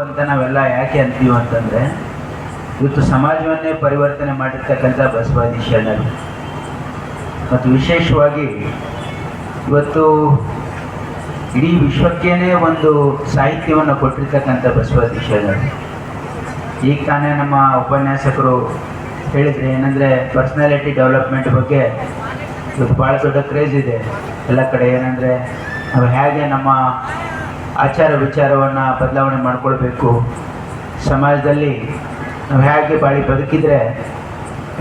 ಅಂತ ನಾವೆಲ್ಲ ಯಾಕೆ ಅಂತೀವಿ ಅಂತಂದರೆ, ಇವತ್ತು ಸಮಾಜವನ್ನೇ ಪರಿವರ್ತನೆ ಮಾಡಿರ್ತಕ್ಕಂಥ ಬಸವಾದಿ ಶರಣರು ಮತ್ತು ವಿಶೇಷವಾಗಿ ಇವತ್ತು ಇಡೀ ವಿಶ್ವಕ್ಕೇನೆ ಒಂದು ಸಾಹಿತ್ಯವನ್ನು ಕೊಟ್ಟಿರ್ತಕ್ಕಂಥ ಬಸವಾದಿ ಶರಣರು. ಈಗ ತಾನೇ ನಮ್ಮ ಉಪನ್ಯಾಸಕರು ಹೇಳಿದರೆ ಏನಂದರೆ ಪರ್ಸ್ನಾಲಿಟಿ ಡೆವಲಪ್ಮೆಂಟ್ ಬಗ್ಗೆ ಇವತ್ತು ಭಾಳ ದೊಡ್ಡ ಕ್ರೇಜ್ ಇದೆ ಎಲ್ಲ ಕಡೆ. ಏನಂದರೆ ನಾವು ಹೇಗೆ ನಮ್ಮ ಆಚಾರ ವಿಚಾರವನ್ನು ಬದಲಾವಣೆ ಮಾಡಿಕೊಳ್ಬೇಕು, ಸಮಾಜದಲ್ಲಿ ನಾವು ಹೇಗೆ ಬಾಳಿ ಬದುಕಿದರೆ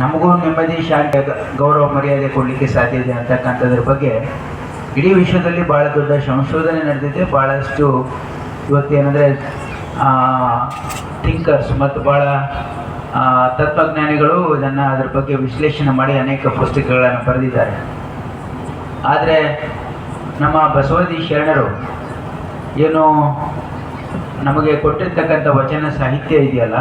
ನಮಗೂ ನೆಮ್ಮದಿ, ಶಾಂತಿ, ಗೌರವ, ಮರ್ಯಾದೆ ಕೊಡಲಿಕ್ಕೆ ಸಾಧ್ಯ ಇದೆ ಅಂತಕ್ಕಂಥದ್ರ ಬಗ್ಗೆ ಇಡೀ ವಿಶ್ವದಲ್ಲಿ ಭಾಳ ದೊಡ್ಡ ಸಂಶೋಧನೆ ನಡೆದಿದೆ. ಭಾಳಷ್ಟು ಇವತ್ತೇನೆಂದರೆ ಥಿಂಕರ್ಸ್ ಮತ್ತು ಭಾಳ ತತ್ವಜ್ಞಾನಿಗಳು ಇದನ್ನು ಅದರ ಬಗ್ಗೆ ವಿಶ್ಲೇಷಣೆ ಮಾಡಿ ಅನೇಕ ಪುಸ್ತಕಗಳನ್ನು ಬರೆದಿದ್ದಾರೆ. ಆದರೆ ನಮ್ಮ ಬಸವಾದಿ ಶರಣರು ಏನು ನಮಗೆ ಕೊಟ್ಟಿರ್ತಕ್ಕಂಥ ವಚನ ಸಾಹಿತ್ಯ ಇದೆಯಲ್ಲ,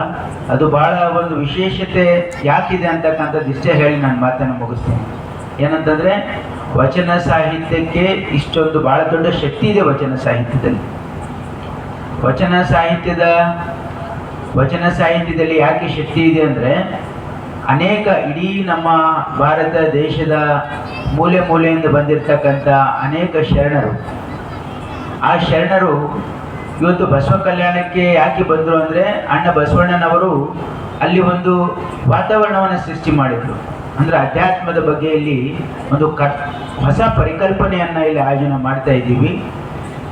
ಅದು ಭಾಳ ಒಂದು ವಿಶೇಷತೆ ಯಾಕಿದೆ ಅಂತಕ್ಕಂಥದ್ದು ಇಷ್ಟೇ ಹೇಳಿ ನಾನು ಮಾತನ್ನು ಮುಗಿಸ್ತೀನಿ. ಏನಂತಂದರೆ, ವಚನ ಸಾಹಿತ್ಯಕ್ಕೆ ಇಷ್ಟೊಂದು ಭಾಳ ದೊಡ್ಡ ಶಕ್ತಿ ಇದೆ. ವಚನ ಸಾಹಿತ್ಯದಲ್ಲಿ ಯಾಕೆ ಶಕ್ತಿ ಇದೆ ಅಂದರೆ, ಅನೇಕ ಇಡೀ ನಮ್ಮ ಭಾರತ ದೇಶದ ಮೂಲೆ ಮೂಲೆಯಿಂದ ಬಂದಿರತಕ್ಕಂಥ ಅನೇಕ ಶರಣರು, ಆ ಶರಣರು ಇವತ್ತು ಬಸವ ಕಲ್ಯಾಣಕ್ಕೆ ಯಾಕೆ ಬಂದರು ಅಂದರೆ, ಅಣ್ಣ ಬಸವಣ್ಣನವರು ಅಲ್ಲಿ ಒಂದು ವಾತಾವರಣವನ್ನು ಸೃಷ್ಟಿ ಮಾಡಿದರು. ಅಂದರೆ ಅಧ್ಯಾತ್ಮದ ಬಗ್ಗೆ ಇಲ್ಲಿ ಒಂದು ಹೊಸ ಪರಿಕಲ್ಪನೆಯನ್ನು ಇಲ್ಲಿ ಆಯೋಜನೆ ಮಾಡ್ತಾ ಇದ್ದೀವಿ.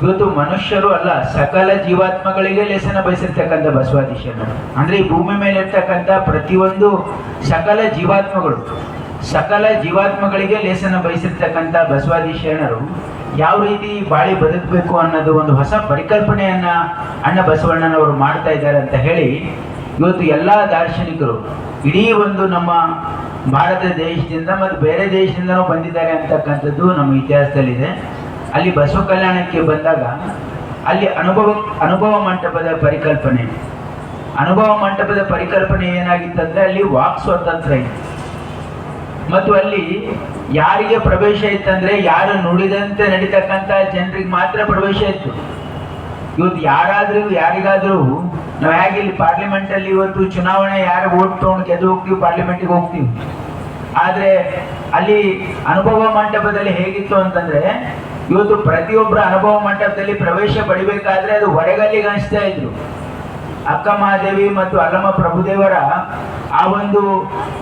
ಇವತ್ತು ಮನುಷ್ಯರು ಅಲ್ಲ, ಸಕಲ ಜೀವಾತ್ಮಗಳಿಗೆ ಲೇಸನ ಬಯಸಿರ್ತಕ್ಕಂಥ ಬಸವಾದಿ ಶರಣರು. ಅಂದರೆ ಈ ಭೂಮಿ ಮೇಲೆ ಇರ್ತಕ್ಕಂಥ ಪ್ರತಿಯೊಂದು ಸಕಲ ಜೀವಾತ್ಮಗಳಿಗೆ ಲೇಸನ ಬಯಸಿರ್ತಕ್ಕಂಥ ಬಸವಾದಿ ಶರಣರು ಯಾವ ರೀತಿ ಬಾಳಿ ಬದುಕಬೇಕು ಅನ್ನೋದು ಒಂದು ಹೊಸ ಪರಿಕಲ್ಪನೆಯನ್ನು ಅಣ್ಣ ಬಸವಣ್ಣನವರು ಮಾಡ್ತಾ ಇದ್ದಾರೆ ಅಂತ ಹೇಳಿ ಇವತ್ತು ಎಲ್ಲ ದಾರ್ಶನಿಕರು ಇಡೀ ಒಂದು ನಮ್ಮ ಭಾರತ ದೇಶದಿಂದ ಮತ್ತು ಬೇರೆ ದೇಶದಿಂದನೂ ಬಂದಿದ್ದಾರೆ ಅಂತಕ್ಕಂಥದ್ದು ನಮ್ಮ ಇತಿಹಾಸದಲ್ಲಿದೆ. ಅಲ್ಲಿ ಬಸವ ಕಲ್ಯಾಣಕ್ಕೆ ಬಂದಾಗ ಅಲ್ಲಿ ಅನುಭವ ಮಂಟಪದ ಪರಿಕಲ್ಪನೆ ಏನಾಗಿತ್ತಂದರೆ, ಅಲ್ಲಿ ವಾಕ್ ಸ್ವಾತಂತ್ರ್ಯ ಇತ್ತು ಮತ್ತು ಅಲ್ಲಿ ಯಾರಿಗೆ ಪ್ರವೇಶ ಇತ್ತಂದರೆ, ಯಾರು ನುಡಿದಂತೆ ನಡೀತಕ್ಕಂಥ ಜನರಿಗೆ ಮಾತ್ರ ಪ್ರವೇಶ ಇತ್ತು. ಇವತ್ತು ಯಾರಿಗಾದರೂ ನಾವು ಹೇಗೆ ಇಲ್ಲಿ ಪಾರ್ಲಿಮೆಂಟಲ್ಲಿ ಇವತ್ತು ಚುನಾವಣೆ ಯಾರು ವೋಟ್ ತೊಗೊಂಡು ಗೆದ್ದು ಹೋಗ್ತೀವಿ, ಪಾರ್ಲಿಮೆಂಟಿಗೆ ಹೋಗ್ತೀವಿ. ಆದರೆ ಅಲ್ಲಿ ಅನುಭವ ಮಂಟಪದಲ್ಲಿ ಹೇಗಿತ್ತು ಅಂತಂದರೆ, ಇವತ್ತು ಪ್ರತಿಯೊಬ್ಬರ ಅನುಭವ ಮಂಟಪದಲ್ಲಿ ಪ್ರವೇಶ ಪಡಿಬೇಕಾದ್ರೆ ಅದು ಹೊರಗಲ್ಲಿಗೆ ಅನಿಸ್ತಾ ಇದ್ರು. ಅಕ್ಕ ಮಹಾದೇವಿ ಮತ್ತು ಅಲ್ಲಮ್ಮ ಪ್ರಭುದೇವರ ಆ ಒಂದು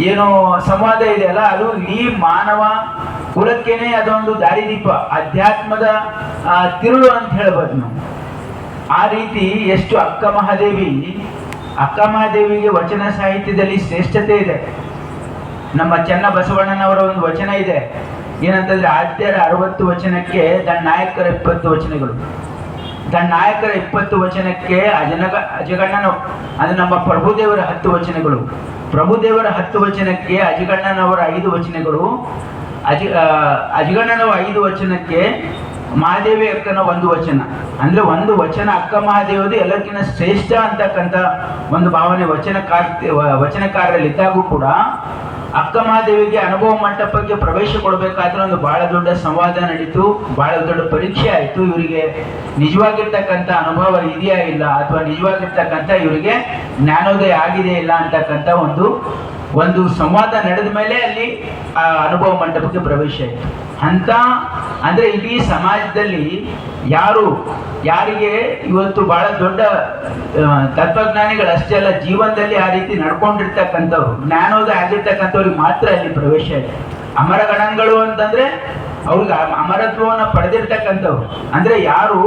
ಏನು ಸಂವಾದ ಇದೆಯಲ್ಲ, ಅದು ಈ ಮಾನವ ಕುಲಕ್ಕೇನೆ ಅದೊಂದು ದಾರಿದೀಪ, ಅಧ್ಯಾತ್ಮದ ತಿರುಳು ಅಂತ ಹೇಳ್ಬೋದು ನಾವು. ಆ ರೀತಿ ಎಷ್ಟು ಅಕ್ಕ ಮಹಾದೇವಿಗೆ ವಚನ ಸಾಹಿತ್ಯದಲ್ಲಿ ಶ್ರೇಷ್ಠತೆ ಇದೆ. ನಮ್ಮ ಚೆನ್ನ ಬಸವಣ್ಣನವರ ಒಂದು ವಚನ ಇದೆ, ಏನಂತಂದ್ರೆ, ಆದ್ಯರ 60 ವಚನಕ್ಕೆ ದಂಡನಾಯಕರ 20 ವಚನಗಳು. ದಂಡನಾಯಕರ 20 ವಚನಕ್ಕೆ ಅಜಗಣ್ಣನ, ಅದು ನಮ್ಮ ಪ್ರಭುದೇವರ 10 ವಚನಗಳು. ಪ್ರಭುದೇವರ 10 ವಚನಕ್ಕೆ ಅಜಗಣ್ಣನವರ 5 ವಚನಗಳು. ಅಜಗಣ್ಣನವ 5 ವಚನಕ್ಕೆ ಮಹಾದೇವಿ ಅಕ್ಕನ 1 ವಚನ. ಅಂದ್ರೆ ಒಂದು ವಚನ ಅಕ್ಕ ಮಹಾದೇವದು ಎಲ್ಲಕ್ಕಿಂತ ಶ್ರೇಷ್ಠ ಅಂತಕ್ಕಂಥ ಒಂದು ಭಾವನೆ ವಚನಕಾರರಲ್ಲಿ ಇದ್ದಾಗೂ ಕೂಡ ಅಕ್ಕ ಮಹಾದೇವಿಗೆ ಅನುಭವ ಮಂಟಪಕ್ಕೆ ಪ್ರವೇಶ ಕೊಡಬೇಕಾದ್ರೆ ಒಂದು ಬಹಳ ದೊಡ್ಡ ಸಂವಾದ ನಡೀತು, ಬಹಳ ದೊಡ್ಡ ಪರೀಕ್ಷೆ ಆಯಿತು. ಇವರಿಗೆ ನಿಜವಾಗಿರ್ತಕ್ಕಂಥ ಅನುಭವ ಇದೆಯಾ ಇಲ್ಲ, ಅಥವಾ ನಿಜವಾಗಿರ್ತಕ್ಕಂಥ ಇವರಿಗೆ ಜ್ಞಾನೋದಯ ಆಗಿದೆ ಇಲ್ಲ ಅಂತಕ್ಕಂಥ ಒಂದು ಸಂವಾದ ನಡೆದ ಮೇಲೆ ಅಲ್ಲಿ ಆ ಅನುಭವ ಮಂಟಪಕ್ಕೆ ಪ್ರವೇಶ ಆಯಿತು. ಅಂದರೆ ಇಡೀ ಸಮಾಜದಲ್ಲಿ ಯಾರಿಗೆ ಇವತ್ತು ಬಹಳ ದೊಡ್ಡ ತತ್ವಜ್ಞಾನಿಗಳಷ್ಟೇ ಅಲ್ಲ, ಜೀವನದಲ್ಲಿ ಆ ರೀತಿ ನಡ್ಕೊಂಡಿರ್ತಕ್ಕಂಥವ್ರು, ಜ್ಞಾನೋದಯ ಆಗಿರ್ತಕ್ಕಂಥವ್ರಿಗೆ ಮಾತ್ರ ಅಲ್ಲಿ ಪ್ರವೇಶ ಇದೆ. ಅಮರಗಣಗಳು ಅಂತಂದ್ರೆ ಅವ್ರಿಗೆ ಅಮರತ್ವವನ್ನು ಪಡೆದಿರ್ತಕ್ಕಂಥವ್ರು, ಅಂದ್ರೆ ಯಾರು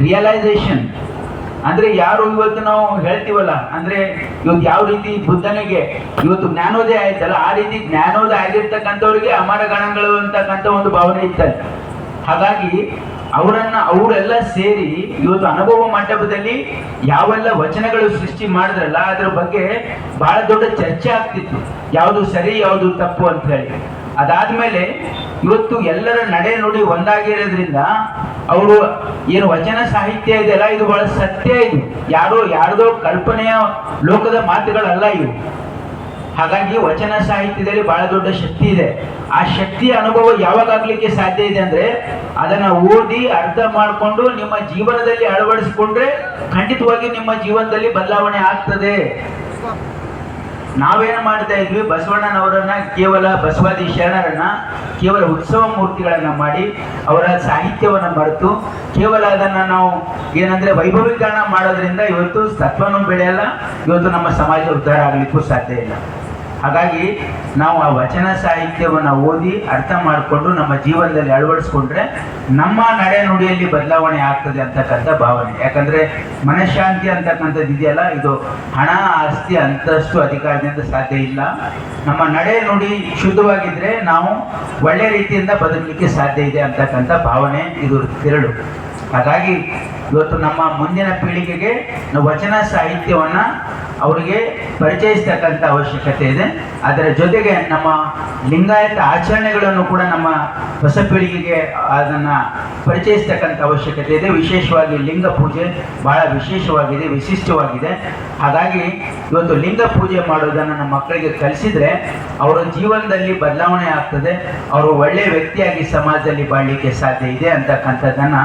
ರಿಯಲೈಸೇಷನ್, ಅಂದ್ರೆ ಯಾರು ಇವತ್ತು ನಾವು ಹೇಳ್ತೀವಲ್ಲ, ಅಂದ್ರೆ ಇವತ್ತು ಯಾವ ರೀತಿ ಬುದ್ಧನಿಗೆ ಇವತ್ತು ಜ್ಞಾನೋದಯ ಆಯ್ತಲ್ಲ, ಆ ರೀತಿ ಜ್ಞಾನೋದಯ ಆಗಿರ್ತಕ್ಕಂಥವ್ರಿಗೆ ಅಮರಗಣಗಳು ಅಂತಕ್ಕಂಥ ಒಂದು ಭಾವನೆ ಇತ್ತಲ್ಲ. ಹಾಗಾಗಿ ಅವರೆಲ್ಲ ಸೇರಿ ಇವತ್ತು ಅನುಭವ ಮಂಟಪದಲ್ಲಿ ಯಾವೆಲ್ಲ ವಚನಗಳು ಸೃಷ್ಟಿ ಮಾಡಿದ್ರಲ್ಲ, ಅದ್ರ ಬಗ್ಗೆ ಬಹಳ ದೊಡ್ಡ ಚರ್ಚೆ ಆಗ್ತಿತ್ತು, ಯಾವುದು ಸರಿ ಯಾವುದು ತಪ್ಪು ಅಂತ ಹೇಳಿ. ಅದಾದ್ಮೇಲೆ ಇವತ್ತು ಎಲ್ಲರ ನಡೆ ನುಡಿ ಒಂದಾಗಿರೋದ್ರಿಂದ ಅವರು ಏನು ವಚನ ಸಾಹಿತ್ಯ ಇದೆಯಲ್ಲ, ಇದು ಬಹಳ ಸತ್ಯ, ಇದು ಯಾರ್ದೋ ಕಲ್ಪನೆಯ ಲೋಕದ ಮಾತುಗಳಲ್ಲ ಇವು. ಹಾಗಾಗಿ ವಚನ ಸಾಹಿತ್ಯದಲ್ಲಿ ಬಹಳ ದೊಡ್ಡ ಶಕ್ತಿ ಇದೆ. ಆ ಶಕ್ತಿಯ ಅನುಭವ ಯಾವಾಗ ಆಗ್ಲಿಕ್ಕೆ ಸಾಧ್ಯ ಇದೆ ಅಂದ್ರೆ ಅದನ್ನ ಓದಿ ಅರ್ಥ ಮಾಡಿಕೊಂಡು ನಿಮ್ಮ ಜೀವನದಲ್ಲಿ ಅಳವಡಿಸಿಕೊಂಡ್ರೆ ಖಂಡಿತವಾಗಿ ನಿಮ್ಮ ಜೀವನದಲ್ಲಿ ಬದಲಾವಣೆ ಆಗ್ತದೆ. ನಾವೇನು ಮಾಡ್ತಾ ಇದ್ವಿ, ಬಸವಣ್ಣನವರನ್ನ ಕೇವಲ ಬಸವಾದಿ ಶರಣರನ್ನ ಕೇವಲ ಉತ್ಸವ ಮೂರ್ತಿಗಳನ್ನ ಮಾಡಿ ಅವರ ಸಾಹಿತ್ಯವನ್ನು ಮರೆತು ಕೇವಲ ಅದನ್ನ ನಾವು ಏನಂದ್ರೆ ವೈಭವೀಕರಣ ಮಾಡೋದ್ರಿಂದ ಇವತ್ತು ತತ್ವನೂ ಬೆಳೆಯಲ್ಲ, ಇವತ್ತು ನಮ್ಮ ಸಮಾಜ ಉದ್ಧಾರ ಆಗ್ಲಿಕ್ಕೂ ಸಾಧ್ಯ ಇಲ್ಲ. ಹಾಗಾಗಿ ನಾವು ಆ ವಚನ ಸಾಹಿತ್ಯವನ್ನು ಓದಿ ಅರ್ಥ ಮಾಡಿಕೊಂಡು ನಮ್ಮ ಜೀವನದಲ್ಲಿ ಅಳವಡಿಸ್ಕೊಂಡ್ರೆ ನಮ್ಮ ನಡೆ ನುಡಿಯಲ್ಲಿ ಬದಲಾವಣೆ ಆಗ್ತದೆ ಅಂತಕ್ಕಂಥ ಭಾವನೆ. ಯಾಕಂದ್ರೆ ಮನಃಶಾಂತಿ ಅಂತಕ್ಕಂಥದ್ದು ಇದೆಯಲ್ಲ, ಇದು ಹಣ ಆಸ್ತಿ ಅಂತಸ್ತು ಅಧಿಕಾರದಿಂದ ಸಾಧ್ಯ ಇಲ್ಲ. ನಮ್ಮ ನಡೆ ನುಡಿ ಶುದ್ಧವಾಗಿದ್ರೆ ನಾವು ಒಳ್ಳೆ ರೀತಿಯಿಂದ ಬದುಕಲಿಕ್ಕೆ ಸಾಧ್ಯ ಇದೆ ಅಂತಕ್ಕಂಥ ಭಾವನೆ ಇದು ತಿರುಳು. ಹಾಗಾಗಿ ಇವತ್ತು ನಮ್ಮ ಮುಂದಿನ ಪೀಳಿಗೆಗೆ ನಾವು ವಚನ ಸಾಹಿತ್ಯವನ್ನು ಅವರಿಗೆ ಪರಿಚಯಿಸ್ತಕ್ಕಂಥ ಅವಶ್ಯಕತೆ ಇದೆ. ಅದರ ಜೊತೆಗೆ ನಮ್ಮ ಲಿಂಗಾಯತ ಆಚರಣೆಗಳನ್ನು ಕೂಡ ನಮ್ಮ ಹೊಸ ಪೀಳಿಗೆಗೆ ಅದನ್ನು ಪರಿಚಯಿಸ್ತಕ್ಕಂಥ ಅವಶ್ಯಕತೆ ಇದೆ. ವಿಶೇಷವಾಗಿ ಲಿಂಗ ಪೂಜೆ ಬಹಳ ವಿಶೇಷವಾಗಿದೆ, ವಿಶಿಷ್ಟವಾಗಿದೆ. ಹಾಗಾಗಿ ಇವತ್ತು ಲಿಂಗ ಪೂಜೆ ಮಾಡೋದನ್ನು ನಮ್ಮ ಮಕ್ಕಳಿಗೆ ಕಲಿಸಿದ್ರೆ ಅವರ ಜೀವನದಲ್ಲಿ ಬದಲಾವಣೆ ಆಗ್ತದೆ, ಅವರು ಒಳ್ಳೆಯ ವ್ಯಕ್ತಿಯಾಗಿ ಸಮಾಜದಲ್ಲಿ ಬಾಳಲಿಕ್ಕೆ ಸಾಧ್ಯ ಇದೆ ಅಂತಕ್ಕಂಥದ್ದನ್ನು